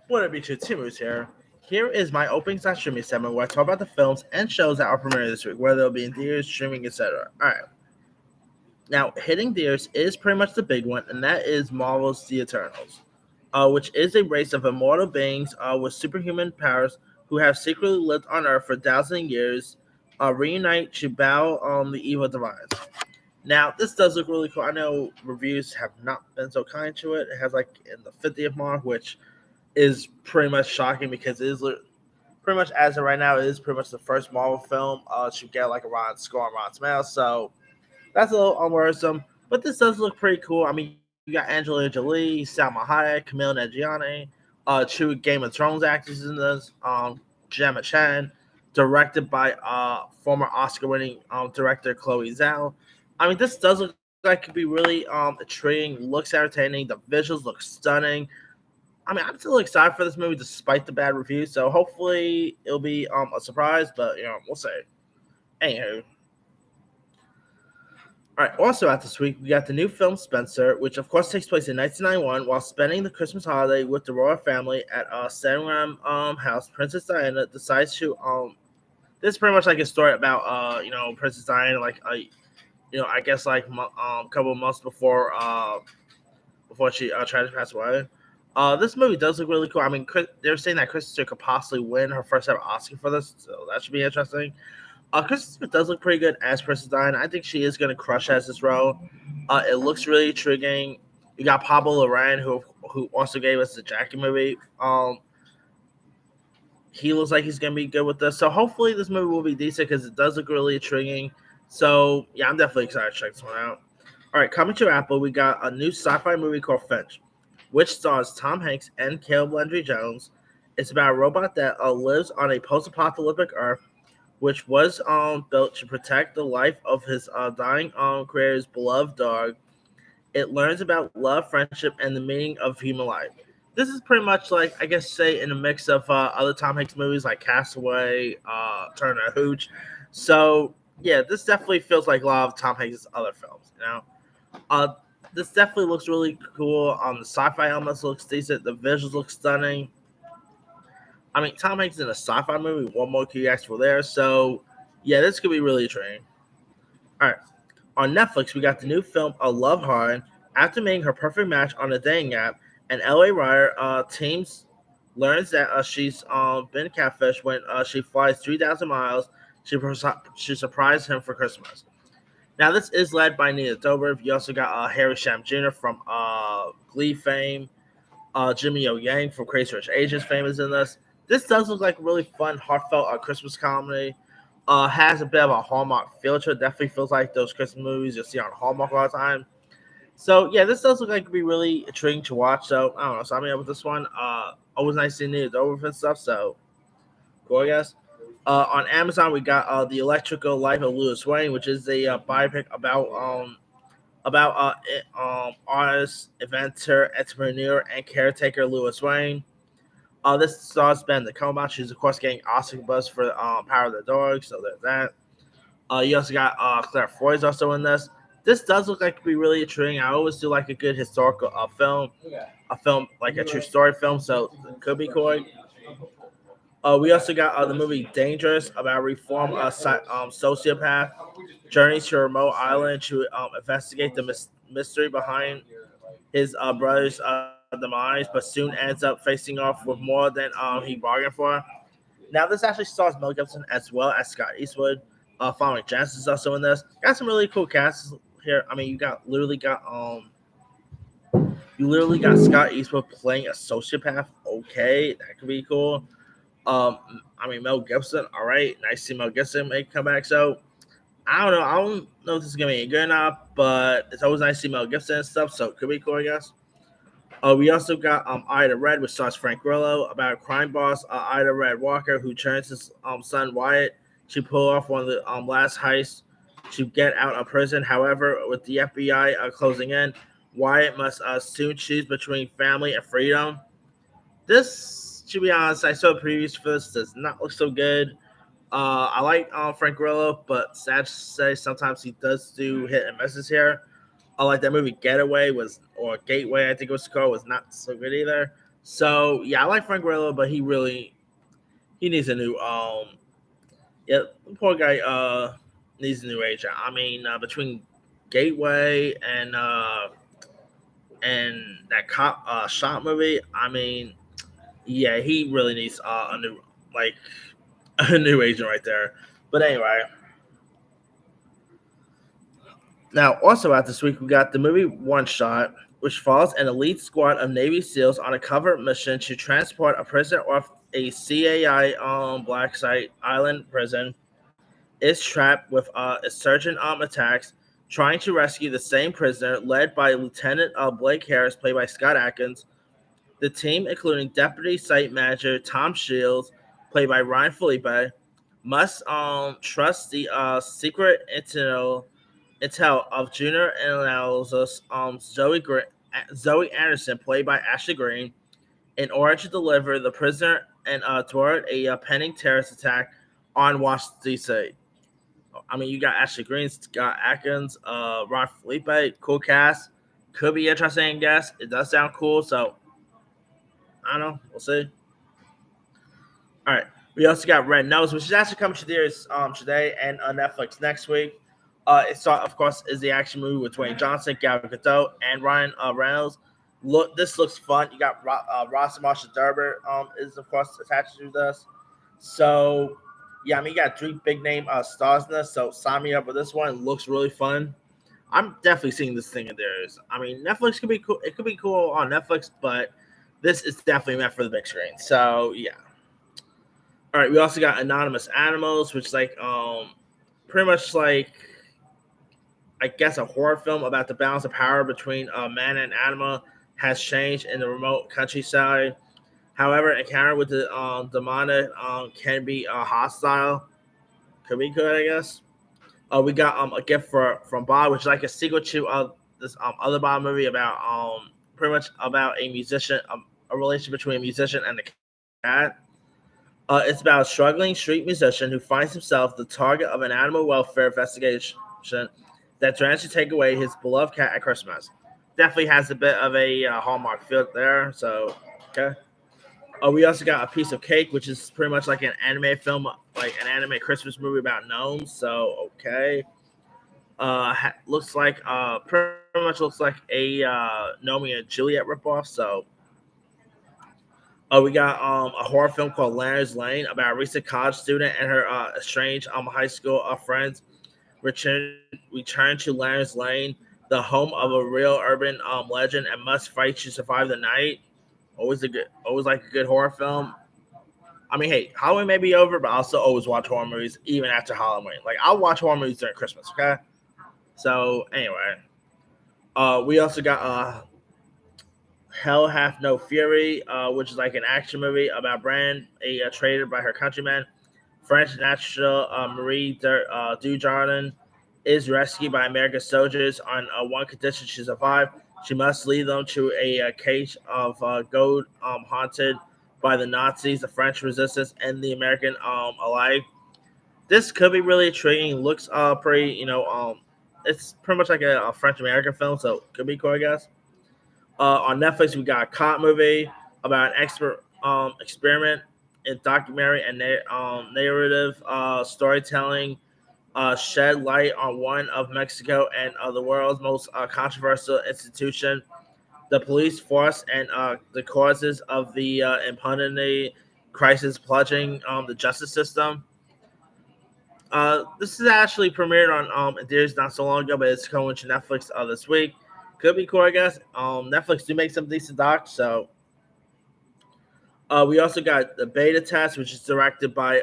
What up, YouTube? Timus here. Here is my opening slash streaming segment where I talk about the films and shows that are premiering this week, whether they'll be in theaters, streaming, etc. Alright. Now, hitting theaters is pretty much the big one, and that is Marvel's The Eternals, which is a race of immortal beings with superhuman powers who have secretly lived on Earth for thousands of years, reunite to battle the evil divines. Now, this does look really cool. I know reviews have not been so kind to it. It has like in the 50th mark, which is pretty much shocking because it is pretty much as of right now, it is pretty much the first Marvel film to get like a Rotten score on Rotten Tomatoes. So that's a little unworrisome, but this does look pretty cool. I mean, you got Angelina Jolie, Salma Hayek, Camille Nanjiani, two Game of Thrones actors in this, Gemma Chan, directed by former Oscar-winning director Chloe Zhao. I mean, this does look like it could be really intriguing. Looks entertaining. The visuals look stunning. I mean, I'm still excited for this movie despite the bad reviews. So hopefully it'll be a surprise, but we'll see. Anywho, all right. Also, out this week, we got the new film Spencer, which of course takes place in 1991. While spending the Christmas holiday with the royal family at Sandringham house, Princess Diana decides to This is pretty much like a story about Princess Diana, like I guess like a couple of months before she tried to pass away. This movie does look really cool. I mean, they're saying that Kristen Stewart could possibly win her first ever Oscar for this, so that should be interesting. Kristen Stewart does look pretty good as Princess Diana. I think she is going to crush as this role. It looks really intriguing. You got Pablo Larraín, who also gave us the Jackie movie. He looks like he's going to be good with this. So hopefully this movie will be decent because it does look really intriguing. So, yeah, I'm definitely excited to check this one out. All right, coming to Apple, we got a new sci-fi movie called Finch, which stars Tom Hanks and Caleb Landry Jones. It's about a robot that lives on a post-apocalyptic Earth, which was built to protect the life of his dying creator's beloved dog. It learns about love, friendship, and the meaning of human life. This is pretty much like, I guess, say in a mix of other Tom Hanks movies like Castaway, Turner Hooch. So yeah, this definitely feels like a lot of Tom Hanks' other films. Uh, this definitely looks really cool. The sci-fi elements looks decent. The visuals look stunning. I mean, Tom Hanks in a sci-fi movie. What more could you ask for there? So yeah, this could be really intriguing. All right. On Netflix, we got the new film A Love Hard. After making her perfect match on a dating app, an LA writer teams learns that she's been catfished when she flies 3,000 miles. She surprised him for Christmas. Now, this is led by Nina Dobrev. You also got Harry Sham Jr. from Glee fame, Jimmy O Yang from Crazy Rich Asians fame is in this. This does look like a really fun, heartfelt Christmas comedy. Has a bit of a Hallmark feel to it. Definitely feels like those Christmas movies you'll see on Hallmark all the time. So yeah, this does look like it could be really intriguing to watch. So I don't know. So I'm in with this one. Always nice seeing Nina Dobrev and stuff. So cool, I guess. On Amazon, we got the Electrical Life of Louis Wayne, which is a biopic about artist, inventor, entrepreneur, and caretaker Louis Wayne. This stars Ben the Combine. She's of course getting Oscar buzz for Power of the Dog, so there's that. You also got Claire Foy's also in this. This does look like it could be really intriguing. I always do like a good historical a film like a true story film, so it could be cool. We also got the movie Dangerous about reform sociopath journeys to a remote island to investigate the mystery behind his brother's demise, but soon ends up facing off with more than he bargained for. Now, this actually stars Mel Gibson as well as Scott Eastwood. Following Jansen is also in this. Got some really cool casts here. I mean, you literally got Scott Eastwood playing a sociopath. Okay, that could be cool. Um, I mean, Mel Gibson. All right, nice to see Mel Gibson make a comeback. So I don't know. I don't know if this is gonna be good or not, but it's always nice to see Mel Gibson and stuff. So it could be cool, I guess. We also got Ida Red, which stars Frank Grillo, about a crime boss, Ida Red Walker, who turns his son Wyatt to pull off one of the last heists to get out of prison. However, with the FBI closing in, Wyatt must soon choose between family and freedom. This, to be honest, I saw the previews for this. Does not look so good. I like Frank Grillo, but sad to say sometimes he does do hit and misses here. I like that movie Getaway or Gateway, I think it was called, was not so good either. So yeah, I like Frank Grillo, but he needs a new yeah, the poor guy needs a new agent. I mean, between Gateway and that cop shot movie, I mean, yeah, he really needs a new like a new agent right there. But anyway, now also out this week we got the movie One Shot, which follows an elite squad of Navy SEALs on a covert mission to transport a prisoner off a CAI black site island prison. Is trapped with insurgent attacks, trying to rescue the same prisoner, led by Lieutenant Blake Harris, played by Scott Atkins. The team, including Deputy Site Manager Tom Shields, played by Ryan Felipe, must trust the secret intel of junior analyst Zoe Anderson, played by Ashley Green, in order to deliver the prisoner and toward a pending terrorist attack on Washington, D.C. I mean, you got Ashley Green, Scott Atkins, Ron Felipe, cool cast. Could be interesting, I guess. It does sound cool, so I don't know. We'll see. All right. We also got Red Nose, which is actually coming to theaters today and on Netflix next week. Of course, is the action movie with Dwayne Johnson, Gal Gadot, and Ryan Reynolds. This looks fun. You got Ross Marshall Durber is of course attached to this. So yeah, I mean you got three big name stars in this. So sign me up with this one. It looks really fun. I'm definitely seeing this thing in theaters. I mean, Netflix could be cool. It could be cool on Netflix, but this is definitely meant for the big screen. So yeah. All right, we also got Anonymous Animals, which is like pretty much like I guess a horror film about the balance of power between man and animal has changed in the remote countryside. However, encounter with the demonic can be hostile. Could be good, I guess. We got a gift from Bob, which is like a sequel to this other Bob movie about pretty much about a musician, a relationship between a musician and a cat. It's about a struggling street musician who finds himself the target of an animal welfare investigation that threatens to take away his beloved cat at Christmas. Definitely has a bit of a Hallmark feel there. So, okay. We also got A Piece of Cake, which is pretty much like an anime film, like an anime Christmas movie about gnomes. So, okay. Looks like pretty much looks like a Romeo and Juliet ripoff. So, we got a horror film called Leonard's Lane about a recent college student and her estranged high school friends return return to Leonard's Lane, the home of a real urban legend, and must fight to survive the night. Always like a good horror film. I mean, hey, Halloween may be over, but I also always watch horror movies even after Halloween. Like I'll watch horror movies during Christmas. Okay. So anyway, we also got Hell Hath No Fury, which is like an action movie about Bran, a traitor by her countrymen. French natural Marie Dujardin is rescued by American soldiers on one condition: she survive. She must lead them to a cage of gold haunted by the Nazis, the French resistance, and the American alike. This could be really intriguing. Looks pretty, it's pretty much like a French American film, so could be cool, I guess. On Netflix, we got a cop movie about an expert experiment in documentary and narrative storytelling shed light on one of Mexico and the world's most controversial institution, the police force, and the causes of the impunity crisis plaguing the justice system. This is actually premiered on in theaters not so long ago, but it's coming to Netflix this week. Could be cool, I guess. Netflix do make some decent docs, so we also got the beta test, which is directed by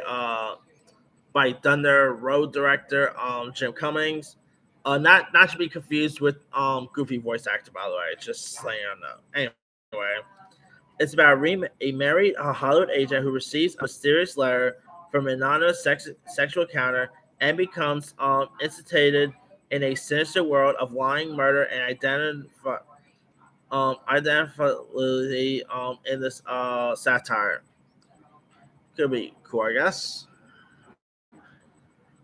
Thunder Road director Jim Cummings. Not to be confused with Goofy voice actor, by the way. Just letting you know. Anyway, it's about a married Hollywood agent who receives a mysterious letter from an anonymous sexual encounter and becomes instated in a sinister world of lying, murder, and identity in this satire. Could be cool, I guess.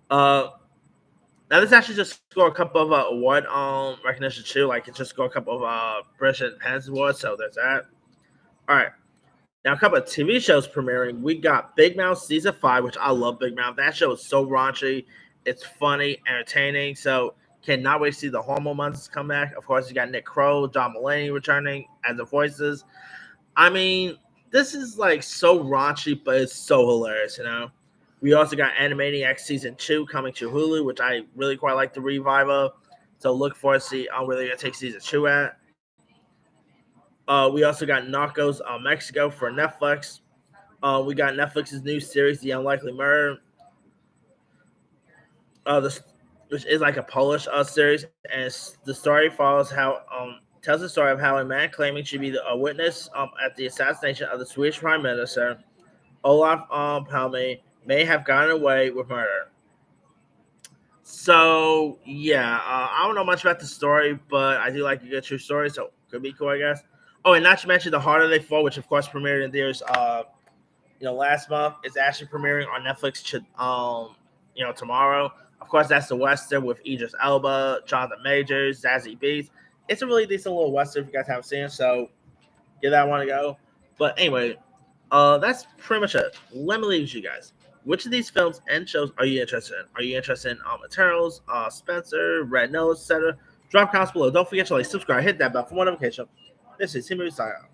Uh, Now this actually just scored a couple of award recognition too. Like it just scored a couple of British Independence Awards. So there's that. All right. Now, a couple of TV shows premiering. We got Big Mouth Season 5, which I love Big Mouth. That show is so raunchy. It's funny, entertaining. So, cannot wait to see the Hormone Monsters come back. Of course, you got Nick Kroll, John Mulaney returning as the voices. I mean, this is like so raunchy, but it's so hilarious, you know? We also got Animaniacs Season 2 coming to Hulu, which I really quite like the revive of. So, look forward to see where they're going to take Season 2 at. We also got Narcos Mexico for Netflix. We got Netflix's new series, The Unlikely Murder, this, which is like a Polish series, and the story follows how tells the story of how a man claiming to be a witness at the assassination of the Swedish Prime Minister Olaf Palme may have gotten away with murder. So yeah, I don't know much about the story, but I do like a good true story, so could be cool, I guess. Oh, and not to mention The Harder They Fall, which of course premiered in theaters, last month. It's actually premiering on Netflix, tomorrow. Of course, that's the Western with Idris Elba, Jonathan Majors, Zazie Beetz. It's a really decent little Western if you guys haven't seen it, so give that one a go. But anyway, that's pretty much it. Let me leave you guys. Which of these films and shows are you interested in? Are you interested in Eternals, Spencer, Red Nose, etc.? Drop comments below. Don't forget to like, subscribe, hit that bell for more notification. This is Timmy signing out.